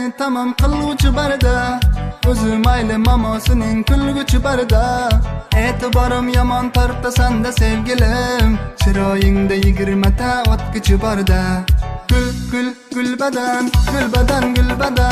seni tamam qiluvchi barda. O'zi mayli mamosining kulguchi barda. E'tiborim yomon tortda senda sevgilim, chiroyingda 20 ta o'tguchi barda. Gul gul gul badan, gul badan, gul badan.